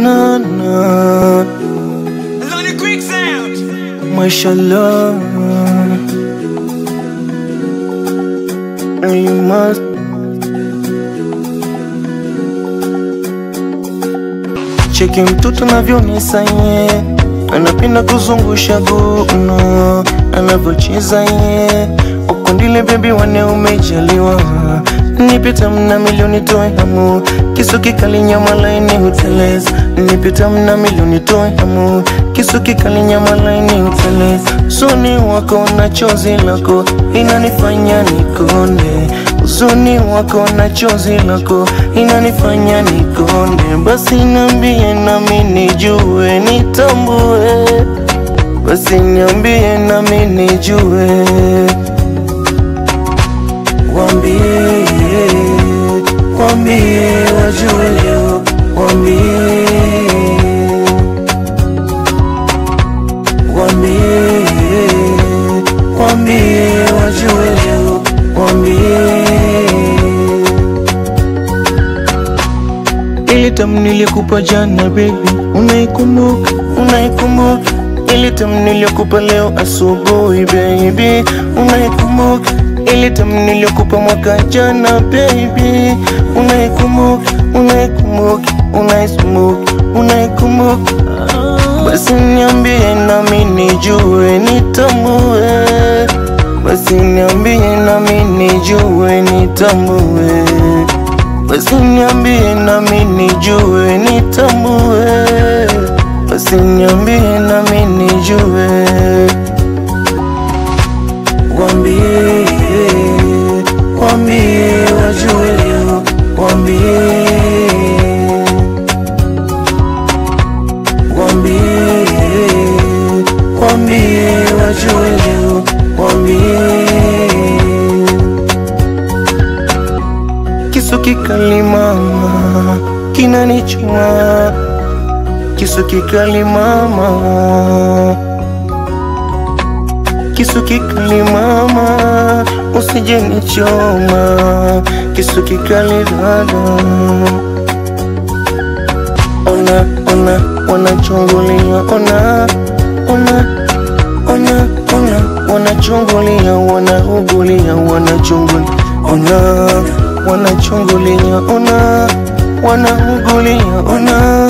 na na. Lonely Quick Sound. Mashallah, you must. Cheki mtoto navyonisa ye, anapenda kuzungusha guno, anavyocheza ye. Ukondile baby wane umejaliwa, nipita mna milioni toe hamu. Kisu kikali nyama laini huteleza, nipita mna milioni toe hamu. Kisu kikali nyama laini huteleza. Uzuni wako na chozi lako inanifanya nikonde, uzuni wako na chozi lako inanifanya nikonde. Basi niambie nami nijue nitambue, basi niambie nami nijue. Wambie, wambie wajue leo, wambie, wambie, wambie wajue leo, wambie. Ile tamu nilikupa jana baby, unaikumbuka, unaikumbuka? Ile tamu nilikupa leo asubuhi baby, unaikumbuka? Ile tamu nilikupa mwaka jana baby, unaikumbuka, unaikumbuka, unaikumbuka, unaikumbuka? Basi niambie nami nijue nitambue, basi niambie nami nijue nitambue, basi niambie nami nijue nitambue, basi niambie nami nijue. Wambie, wambie wajue leo, wambie, wambie, wambie wajue leo, wambie. Kisu kikali mama kinanichoma, kisu kikali mama, kisu kikali mama, usije nichoma, kisu kikali dada. Ona, ona, wanachungulia, ona, ona, ona, ona, wanachungulia, wanahugulia, wanachungulia, ona, wanachungulia, ona, wanahugulia, ona.